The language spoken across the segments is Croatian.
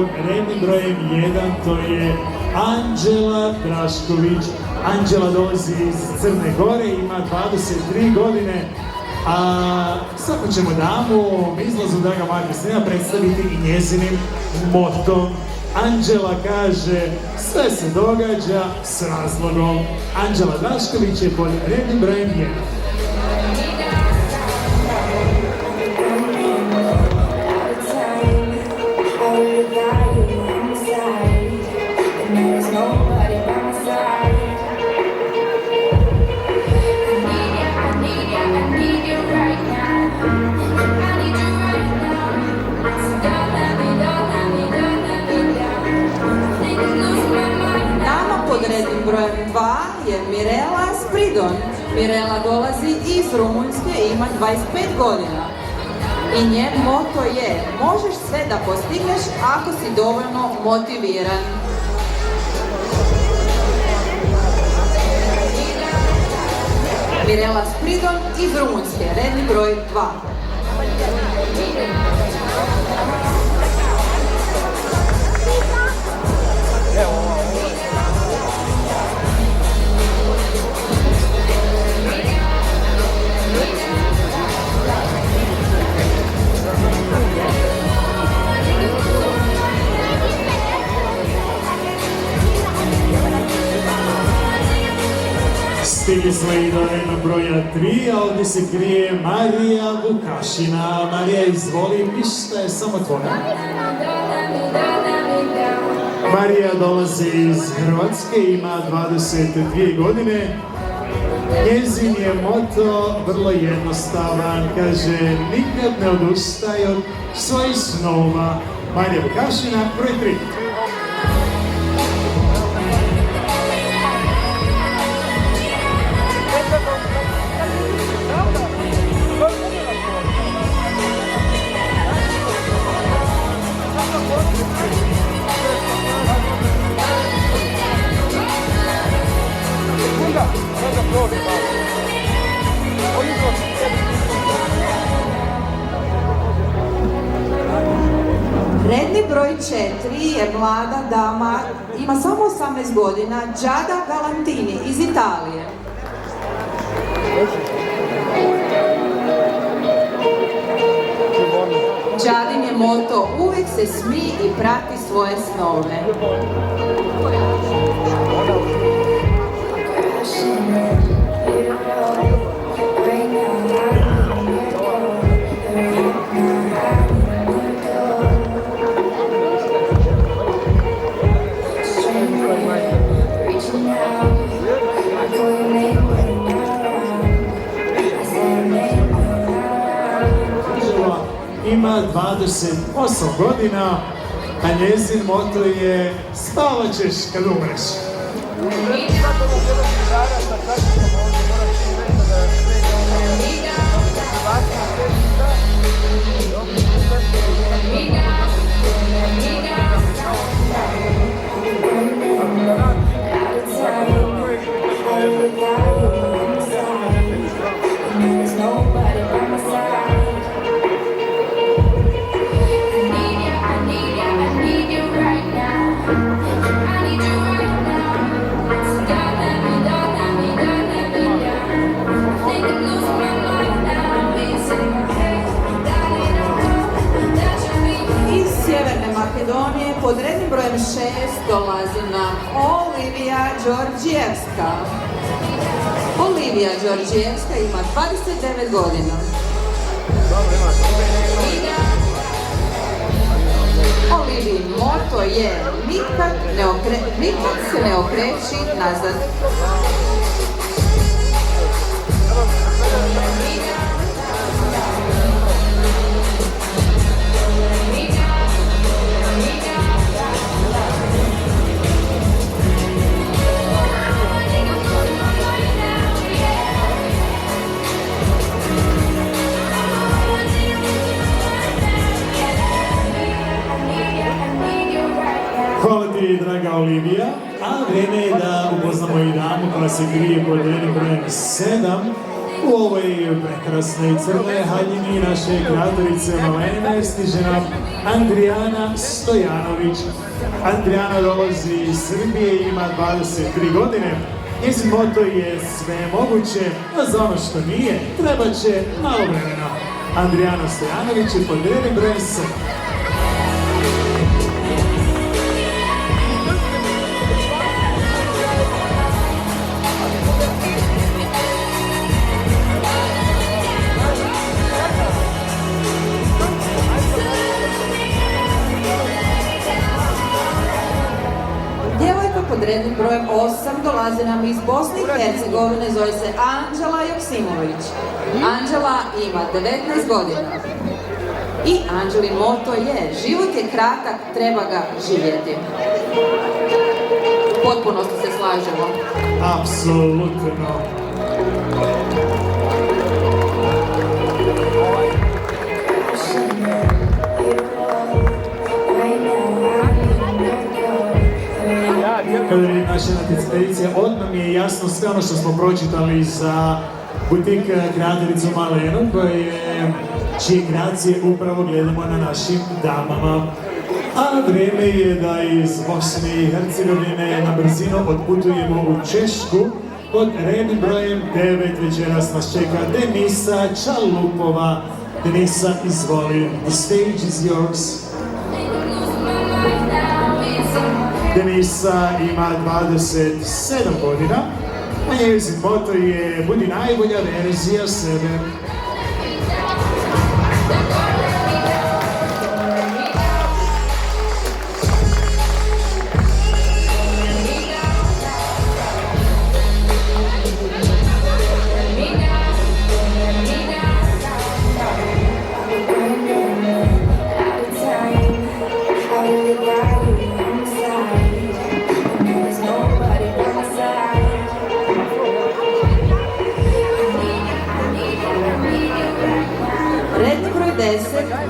pod rednim brojem 1, to je Anđela Drašković. Anđela dolazi iz Crne Gore, ima 23 godine, a svako ćemo damu u izlazu Draga Maja Kristina predstaviti i njezinim motom. Anđela kaže, sve se događa s razlogom. Anđela Drašković je pod rednim brojem 1. Rednim brojem 2 je Mirela Spridon. Mirela dolazi iz Rumunjske i ima 25 godina. I njen moto je: možeš sve da postigneš ako si dovoljno motiviran. Mirela Spridon iz Rumunjske, redni broj 2. Stigli smo i do rednog broja 3, a ovdje se krije Marija Vukašina. Marija, izvoli, pišta je samo tvoja. Marija dolazi iz Hrvatske, ima 22 godine. Njezin je moto vrlo jednostavan, kaže nikad ne odustaj od svojih snova. Marija Vukašina, broj 3. Redni broj 4 je mlada dama, ima samo 18 godina, Giada Galantini iz Italije. Giadin je moto: uvijek se smij i prati svoje snove. Ima 28 godina, a njezin moto je spavat ćeš kad umreš. Makedonije pod rednim brojem 6 dolazi nam Olivija Đorđijevska. Olivija Đorđijevska ima 29 godina. Olivijin moto je nikad se ne okreći nazad. Hvala ti, draga Olivija, a vrijeme je da upoznamo i damu koja se krije pod rednim brojem 7. U ovoj prekrasnoj crnoj haljini naše kreatorice Malene stiže nam Andrijana Stojanović. Andrijana dolazi iz Srbije i ima 23 godine. Njezin moto je sve moguće, a za ono što nije, treba će malo vremena. Andrijana Stojanović je pod rednim brojem 7. Pod rednim brojem 8 dolazi nam iz Bosne i Hercegovine, zove se Anđela Joksimović. Anđela ima 19 godina. I Anđelin moto je: život je kratak, treba ga živjeti. U potpunosti se slažemo. Apsolutno. Kada vidim naše natjecateljice, odmah mi je jasno sve ono što smo pročitali za butik kreatoricu Malenu, čije kreacije upravo gledamo na našim damama. A vrijeme je da iz Bosne i Hercegovine na brzinu odputujemo u Češku. Pod rednim brojem 9 večeras nas čeka Denisa Čalupova. Denisa, izvoli, the stage is yours. Denisa ima 27 godina, a njezin moto je: budi najbolja verzija sebe.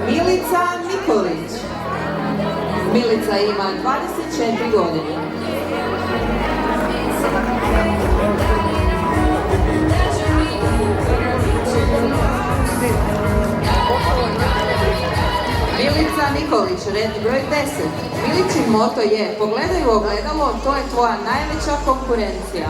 Milica Nikolić. Milica ima 24 godine. Milica Nikolić, redni broj 10. Miličin moto je: pogledaj u ogledalo, to je tvoja najveća konkurencija.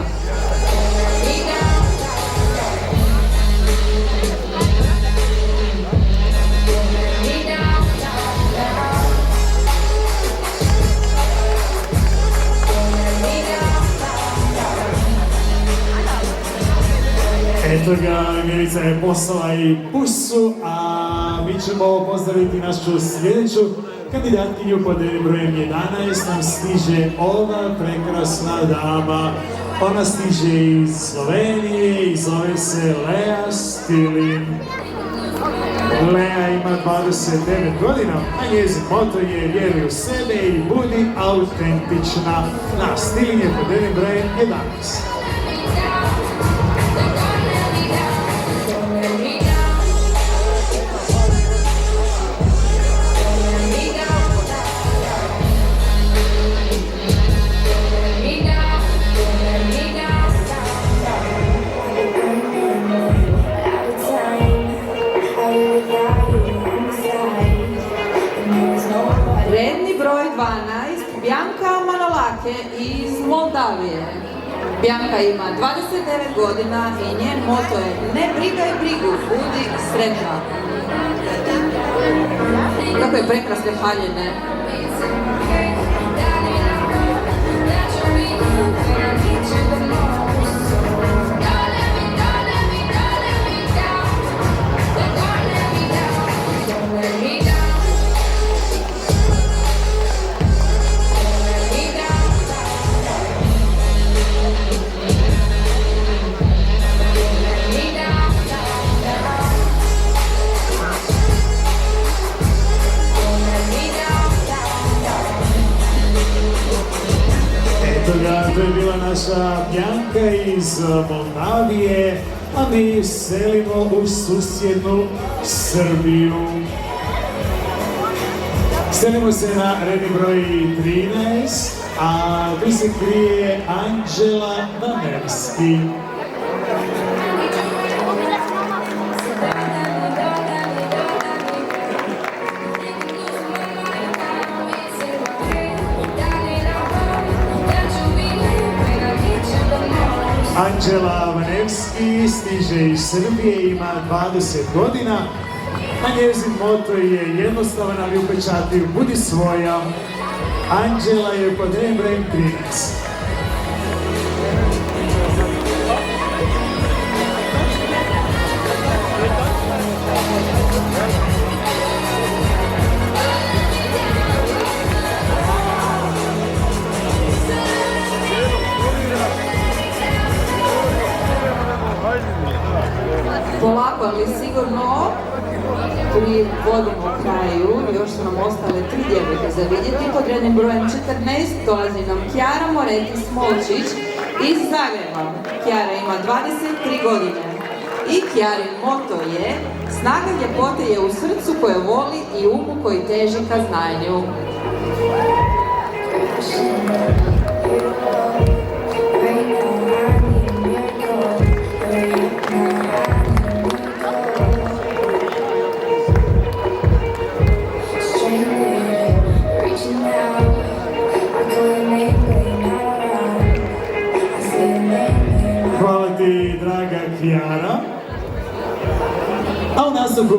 Eto ga, Milica je poslala i pusu, a mi ćemo pozdraviti našu sljedeću kandidatkinju pod brojem 11. Nam stiže ova prekrasna dama. Ona stiže iz Slovenije i zove se Lea Stilin. Lea ima 29 godina, a njezin moto je: vjeruj u sebe i budi autentična. Na Stilin je pod brojem 11. Redni broj 12, Bjanka Manolake iz Moldavije. Bjanka ima 29 godina i njen moto je: ne brigaj brigu, budi sretna. Kako je prekrasne haljine. To je bila naša Bjanka iz Moldavije, a mi selimo u susjednu Srbiju. Selimo se na redni broj 13, a tu se krije Anđela Namerski. Anđela Vanevski stiže iz Srbije, ima 20 godina, a njezin moto je jednostavan, ali upečatljiv, budi svoja. Anđela je pod rednim brojem 13. Polako, ali sigurno privodimo kraju, još su nam ostale 3 djevojke za vidjeti. Pod rednim brojem 14 dolazi nam Kjara Moretti Smolčić iz Zagreba. Kjara ima 23 godine i Kjarin moto je: snaga ljepote je u srcu koje voli i umu koji teži ka znanju. Hvala ti, draga Kjara. A u nastavku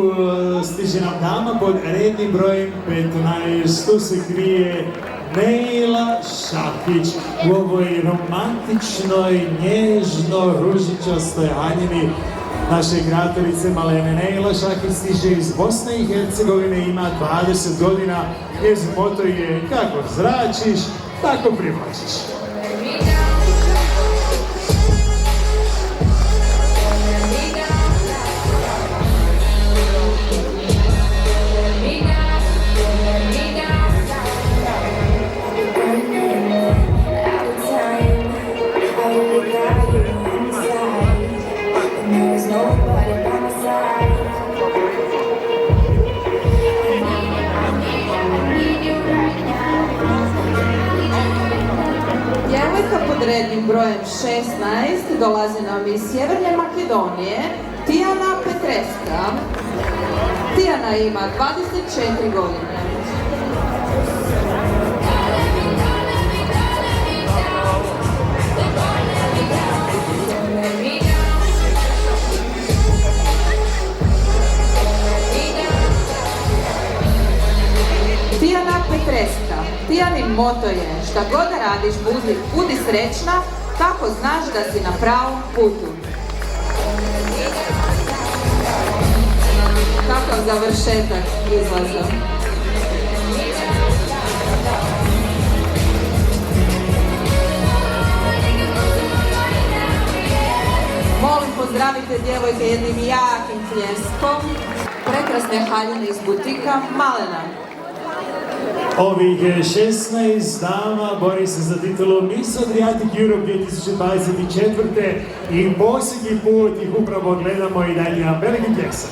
stiže nam dama pod rednim brojem 15. Tu se krije Neila Šakić u ovoj romantičnoj, nježno, ružičastoj haljini naše kreatorice Malene. Neila Šakić stiže iz Bosne i Hercegovine, ima 20 godina. Njezin moto je: kako zračiš, tako privlačiš. Pod rednim brojem 16 dolazi nam iz Sjeverne Makedonije Tijana Petreska. Tijana ima 24 godine. Tijana Petreska. Tijanin moto je: šta god da radiš, budi srećna, tako znaš da si na pravom putu. Kakav završetak izlaza. Molim, pozdravite djevojke jednim jakim pljeskom. Prekrasne haljine iz butika Malena. Ovih 16 dama bori se za titulu Miss Adriatic Europe 2024. I posljednji put ih upravo gledamo i dalje na veliki pljesak.